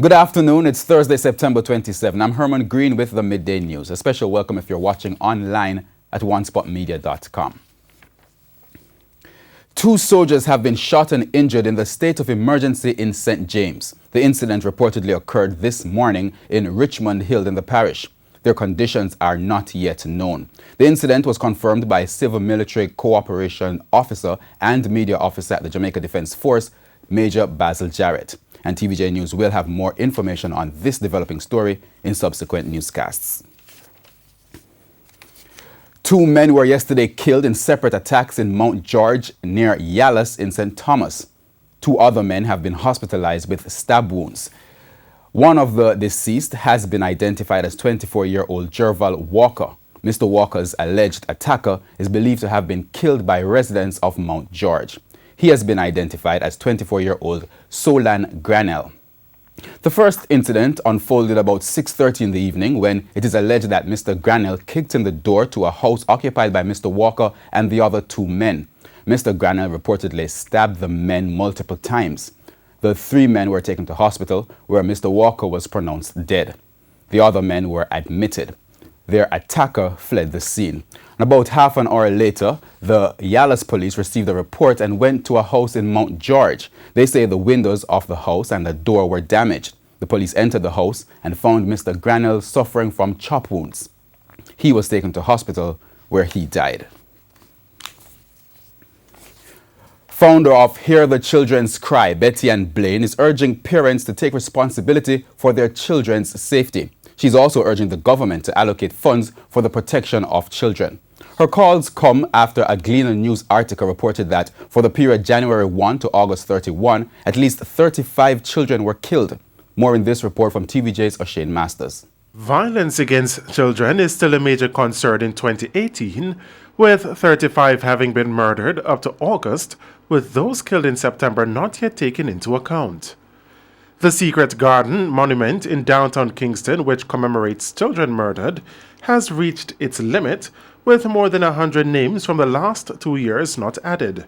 Good afternoon. It's Thursday, September 27. I'm Herman Greene with the Midday News. A special welcome if you're watching online at onespotmedia.com. 2 soldiers have been shot and injured in the state of emergency in St. James. The incident reportedly occurred this morning in Richmond Hill in the parish. Their conditions are not yet known. The incident was confirmed by Civil Military Cooperation Officer and Media Officer at the Jamaica Defense Force, Major Basil Jarrett. And TVJ News will have more information on this developing story in subsequent newscasts. 2 men were yesterday killed in separate attacks in Mount George near Yallas in St. Thomas. 2 other men have been hospitalized with stab wounds. One of the deceased has been identified as 24-year-old Jerval Walker. Mr. Walker's alleged attacker is believed to have been killed by residents of Mount George. He has been identified as 24-year-old Solan Granell. The first incident unfolded about 6:30 in the evening when it is alleged that Mr. Granell kicked in the door to a house occupied by Mr. Walker and the other 2 men. Mr. Granell reportedly stabbed the men multiple times. The 3 men were taken to hospital where Mr. Walker was pronounced dead. The other men were admitted. Their attacker fled the scene. About half an hour later, the Yallas police received a report and went to a house in Mount George. They say the windows of the house and the door were damaged. The police entered the house and found Mr. Granell suffering from chop wounds. He was taken to hospital where he died. Founder of Hear the Children's Cry, Betty Ann Blaine, is urging parents to take responsibility for their children's safety. She's also urging the government to allocate funds for the protection of children. Her calls come after a Greene news article reported that for the period January 1 to August 31, at least 35 children were killed. More in this report from TVJ's O'Shane Masters. Violence against children is still a major concern in 2018, with 35 having been murdered up to August, with those killed in September not yet taken into account. The Secret Garden monument in downtown Kingston, which commemorates children murdered, has reached its limit, with more than 100 names from the last 2 years not added.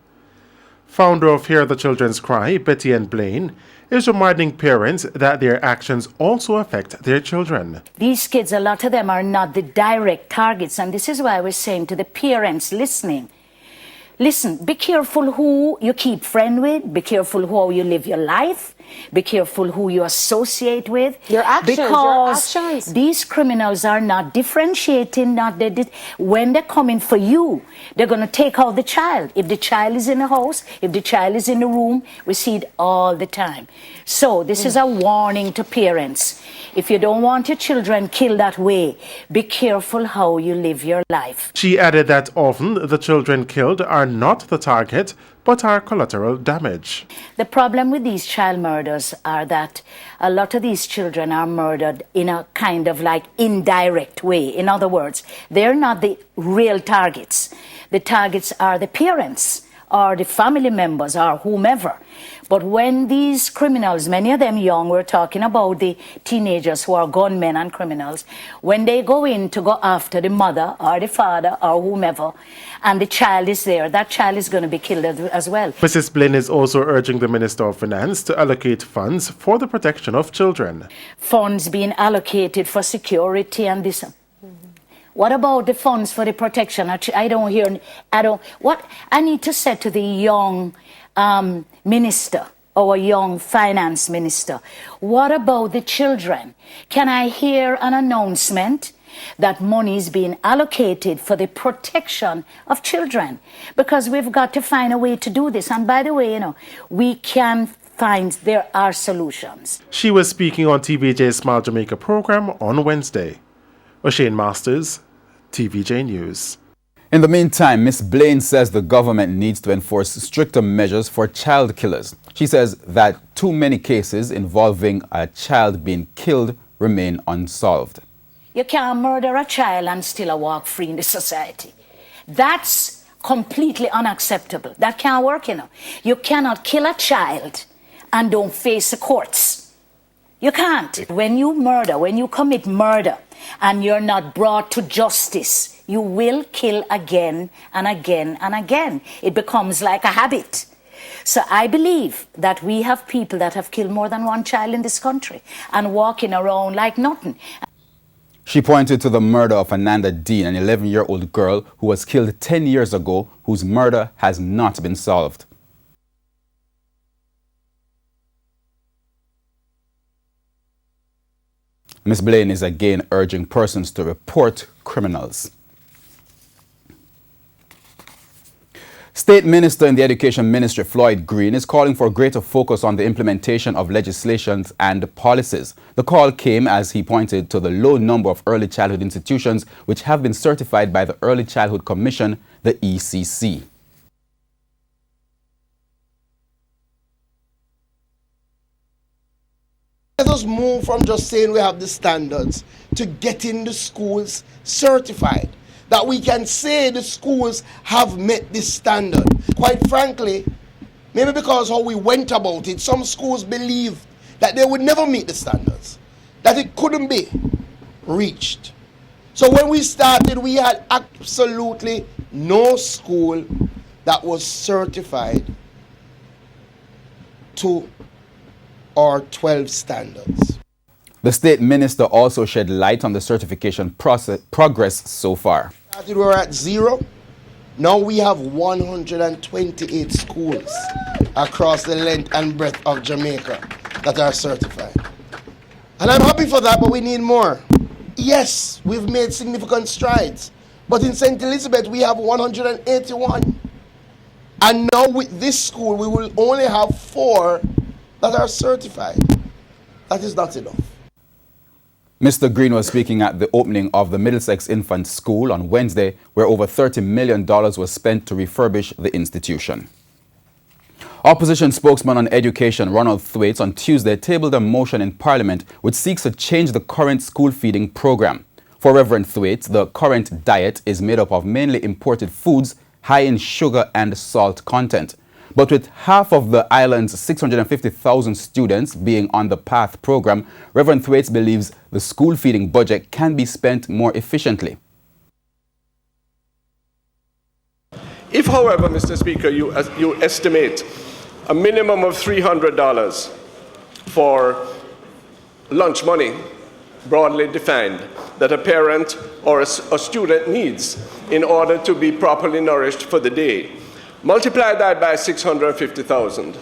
Founder of Hear the Children's Cry, Betty Ann Blaine, is reminding parents that their actions also affect their children. These kids, a lot of them are not the direct targets, and this is why we're saying to the parents listening, listen, be careful who you keep friend with, be careful how you live your life, be careful who you associate with. Your actions. These criminals are not differentiating, when they're coming for you, they're going to take out the child. If the child is in the house, if the child is in the room, we see it all the time. So this is a warning to parents. If you don't want your children killed that way, be careful how you live your life. She added that often the children killed are not the target, but are collateral damage. The problem with these child murders are that a lot of these children are murdered in a kind of like indirect way. In other words, they're not the real targets. The targets are the parents or the family members or whomever. But when these criminals, many of them young, we're talking about the teenagers who are gunmen and criminals, when they go in to go after the mother or the father or whomever, and the child is there, that child is going to be killed as well. Mrs. Blaine is also urging the Minister of Finance to allocate funds for the protection of children. Funds being allocated for security and this. What about the funds for the protection? What I need to say to the young minister, our young finance minister, what about the children? Can I hear an announcement that money is being allocated for the protection of children? Because we've got to find a way to do this. And by the way, we can find there are solutions. She was speaking on TVJ's Smile Jamaica program on Wednesday. O'Shane Masters, TVJ News. In the meantime, Ms. Blaine says the government needs to enforce stricter measures for child killers. She says that too many cases involving a child being killed remain unsolved. You can't murder a child and still walk free in the society. That's completely unacceptable. That can't work, You cannot kill a child and don't face the courts. You can't. When you murder, when you commit murder and you're not brought to justice, you will kill again and again and again. It becomes like a habit. So I believe that we have people that have killed more than one child in this country and walking around like nothing. She pointed to the murder of Ananda Dean, an 11-year-old girl who was killed 10 years ago, whose murder has not been solved. Ms. Blaine is again urging persons to report criminals. State Minister in the Education Ministry, Floyd Greene, is calling for greater focus on the implementation of legislations and policies. The call came as he pointed to the low number of early childhood institutions which have been certified by the Early Childhood Commission, the ECC. Let us move from just saying we have the standards to getting the schools certified. That we can say the schools have met this standard. Quite frankly, maybe because how we went about it, some schools believed that they would never meet the standards, that it couldn't be reached. So when we started, we had absolutely no school that was certified to our 12 standards. The State Minister also shed light on the certification progress so far. We were at 0. Now we have 128 schools across the length and breadth of Jamaica that are certified. And I'm happy for that, but we need more. Yes, we've made significant strides. But in St. Elizabeth, we have 181. And now with this school, we will only have 4 that are certified. That is not enough. Mr. Greene was speaking at the opening of the Middlesex Infant School on Wednesday, where over $30 million was spent to refurbish the institution. Opposition spokesman on education Ronald Thwaites on Tuesday tabled a motion in Parliament which seeks to change the current school feeding program. For Reverend Thwaites, the current diet is made up of mainly imported foods high in sugar and salt content. But with half of the island's 650,000 students being on the PATH program, Reverend Thwaites believes the school feeding budget can be spent more efficiently. If, however, Mr. Speaker, you estimate a minimum of $300 for lunch money, broadly defined, that a parent or a student needs in order to be properly nourished for the day, multiply that by 650,000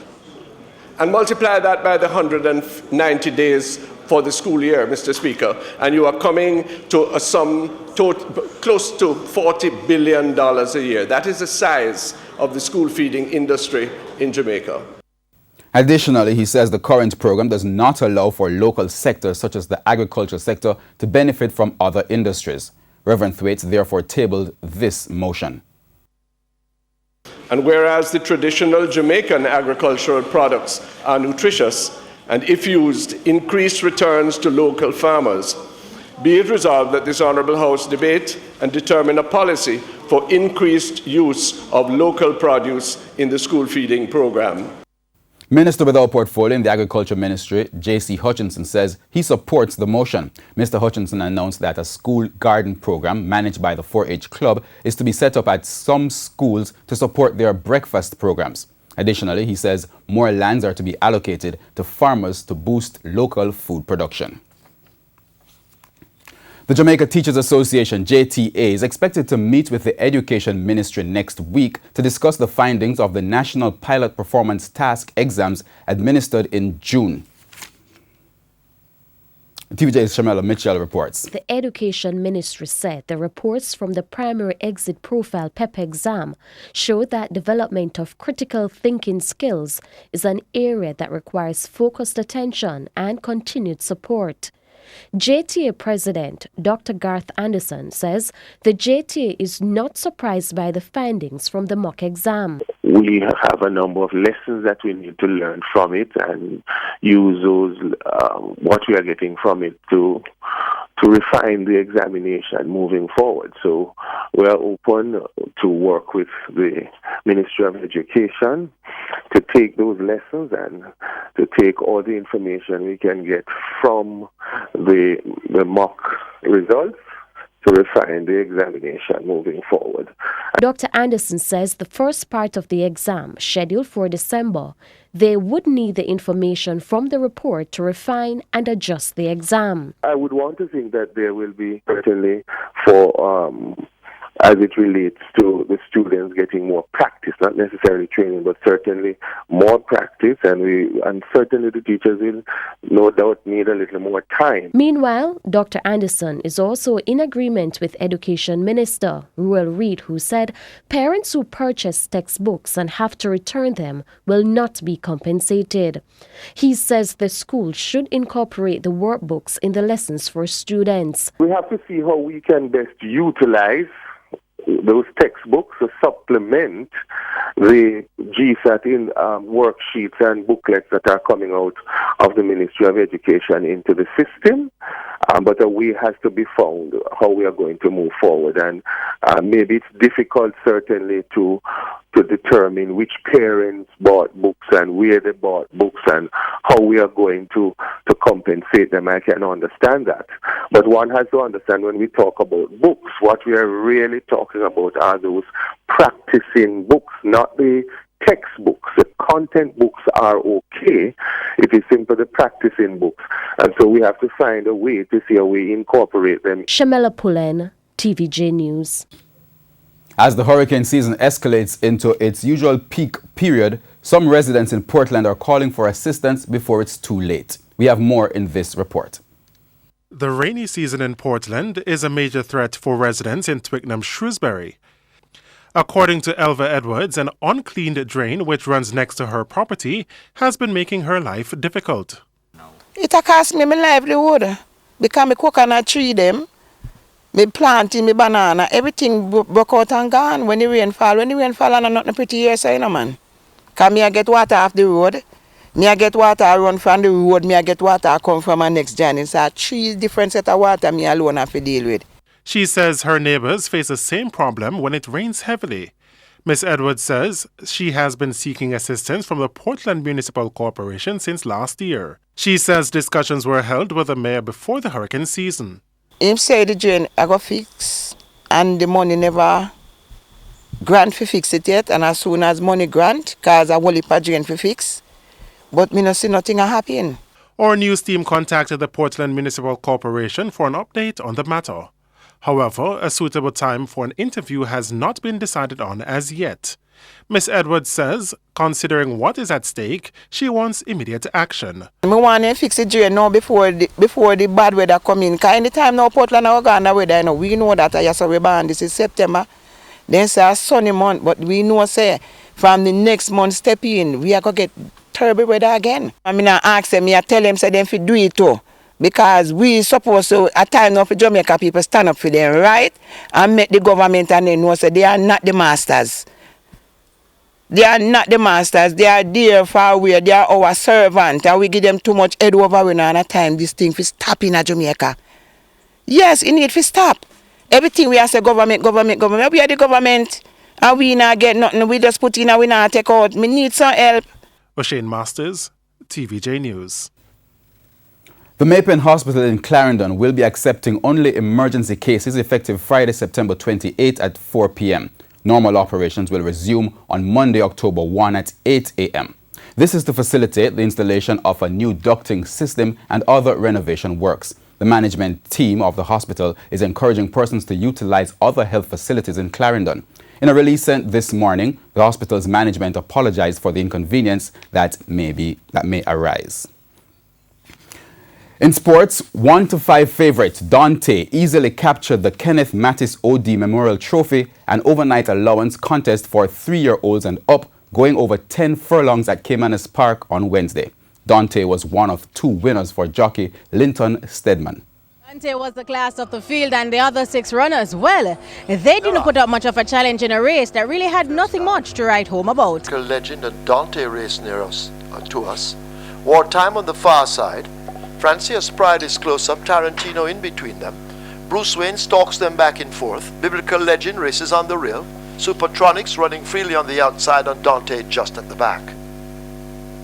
and multiply that by the 190 days for the school year, Mr. Speaker, and you are coming to a sum close to $40 billion a year. That is the size of the school feeding industry in Jamaica. Additionally, he says the current program does not allow for local sectors such as the agricultural sector to benefit from other industries. Reverend Thwaites therefore tabled this motion. And whereas the traditional Jamaican agricultural products are nutritious and, if used, increase returns to local farmers, be it resolved that this Honourable House debate and determine a policy for increased use of local produce in the school feeding programme. Minister without portfolio in the Agriculture Ministry, J.C. Hutchinson, says he supports the motion. Mr. Hutchinson announced that a school garden program managed by the 4-H Club is to be set up at some schools to support their breakfast programs. Additionally, he says more lands are to be allocated to farmers to boost local food production. The Jamaica Teachers Association, JTA, is expected to meet with the Education Ministry next week to discuss the findings of the National Pilot Performance Task exams administered in June. TVJ's Shamela Mitchell reports. The Education Ministry said the reports from the Primary Exit Profile PEP exam showed that development of critical thinking skills is an area that requires focused attention and continued support. JTA President Dr. Garth Anderson says the JTA is not surprised by the findings from the mock exam. We have a number of lessons that we need to learn from it and use those, what we are getting from it to refine the examination moving forward. So we are open to work with the Ministry of Education to take those lessons and to take all the information we can get from the mock results refine the examination moving forward. Dr. Anderson says the first part of the exam, scheduled for December, they would need the information from the report to refine and adjust the exam. I would want to think that there will be certainly for as it relates to the students getting more practice, not necessarily training, but certainly more practice, and certainly the teachers will no doubt need a little more time. Meanwhile, Dr. Anderson is also in agreement with Education Minister Ruel Reid, who said parents who purchase textbooks and have to return them will not be compensated. He says the school should incorporate the workbooks in the lessons for students. We have to see how we can best utilize those textbooks to supplement the GSAT in worksheets and booklets that are coming out of the Ministry of Education into the system. But a way has to be found how we are going to move forward. And maybe it's difficult, certainly, to determine which parents bought books and where they bought books and how we are going to compensate them. I can understand that. But one has to understand when we talk about books, what we are really talking about are those practicing books, not the textbooks. The content books are okay. It is simply the practicing books. And so we have to find a way to see how we incorporate them. Shamela Pullen, TVJ News. As the hurricane season escalates into its usual peak period, some residents in Portland are calling for assistance before it's too late. We have more in this report. The rainy season in Portland is a major threat for residents in Twickenham, Shrewsbury. According to Elva Edwards, an uncleaned drain which runs next to her property has been making her life difficult. It cost me my livelihood because my coconut tree them, me planting, me banana, everything broke out and gone when the rain fall. When the rain fall, and not pretty here, so you know, man. Because me I get water off the road, me I get water run from the road, me I get water come from my next journey. So 3 different set of water me alone have to deal with. She says her neighbors face the same problem when it rains heavily. Ms. Edwards says she has been seeking assistance from the Portland Municipal Corporation since last year. She says discussions were held with the mayor before the hurricane season. Him say the drain I go fix and the money never grant for fix it yet, and as soon as money grant, cause I will heap a drain for fix. But me no see nothing happen. Our news team contacted the Portland Municipal Corporation for an update on the matter. However, a suitable time for an interview has not been decided on as yet. Ms. Edwards says, considering what is at stake, she wants immediate action. I want to fix the drain now before the bad weather come in. Because anytime now Portland are going the weather, you know, we know that this is September. Then say a sunny month, but we know say from the next month step in, we are going to get terrible weather again. I mean, I ask them, I tell them, say them to do it too. Because we supposed to, at time now for Jamaica people stand up for them, right? And make the government and they know, so they are not the masters. They are not the masters. They are there for we. They are our servant. And we give them too much head over when at a time this thing for stop in Jamaica. Yes, it need to stop. Everything we have government. We are the government. And we not get nothing. We just put in and we not take out. We need some help. O'Shane Masters, TVJ News. The Maypen Hospital in Clarendon will be accepting only emergency cases effective Friday, September 28 at 4 p.m. Normal operations will resume on Monday, October 1 at 8 a.m. This is to facilitate the installation of a new ducting system and other renovation works. The management team of the hospital is encouraging persons to utilize other health facilities in Clarendon. In a release sent this morning, the hospital's management apologized for the inconvenience that may arise. In sports, 1-5 favorite Dante easily captured the Kenneth Mattis OD Memorial Trophy, an overnight allowance contest for 3-year-olds and up, going over 10 furlongs at Caymanas Park on Wednesday. Dante was one of 2 winners for jockey Linton Stedman. Dante was the class of the field, and the other 6 runners, well, they didn't put up much of a challenge in a race that really had nothing much to write home about. Legend and Dante race near us, to us. Wartime on the far side. Francia's Pride is close up, Tarantino in between them. Bruce Wayne stalks them back and forth. Biblical Legend races on the rail. Supertronics running freely on the outside, and Dante just at the back.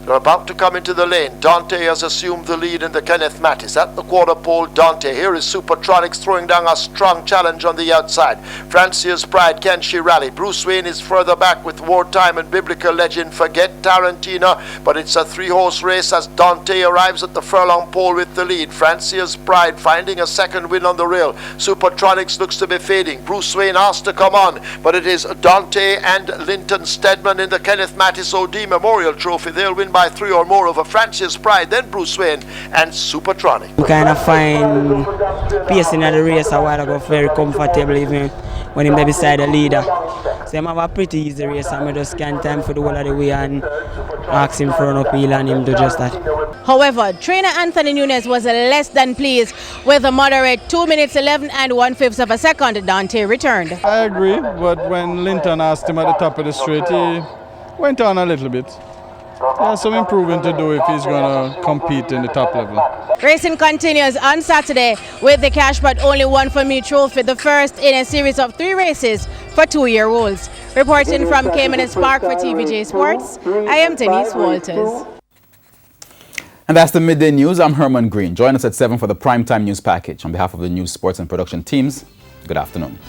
They're about to come into the lane. Dante has assumed the lead in the Kenneth Mattis. At the quarter pole, Dante. Here is Supertronics throwing down a strong challenge on the outside. Francia's Pride, can she rally? Bruce Wayne is further back with Wartime and Biblical Legend. Forget Tarantino, but it's a 3-horse race as Dante arrives at the furlong pole with the lead. Francia's Pride finding a second win on the rail. Supertronics looks to be fading. Bruce Wayne asked to come on, but it is Dante and Linton Stedman in the Kenneth Mattis O.D. Memorial Trophy. They'll win by 3 or more over Francia's Pride, then Bruce Wayne and Supertronic. We kind of find pacing at the race a while ago very comfortable even when him beside the leader. So I have a pretty easy race and I just can't time for the whole of the way and ask him for an appeal and him do just that. However, trainer Anthony Nunes was less than pleased with a moderate 2 minutes 11 and 1/5 of a second Dante returned. I agree, but when Linton asked him at the top of the straight, he went on a little bit. He has some improving to do if he's going to compete in the top level. Racing continues on Saturday with the Cash But Only One For Me trophy, the first in a series of 3 races for 2-year-olds. Reporting from Caymanas Park for TVJ Sports, I am Denise Walters. And that's the Midday News. I'm Herman Greene. Join us at 7 for the Primetime News Package. On behalf of the news, sports and production teams, good afternoon.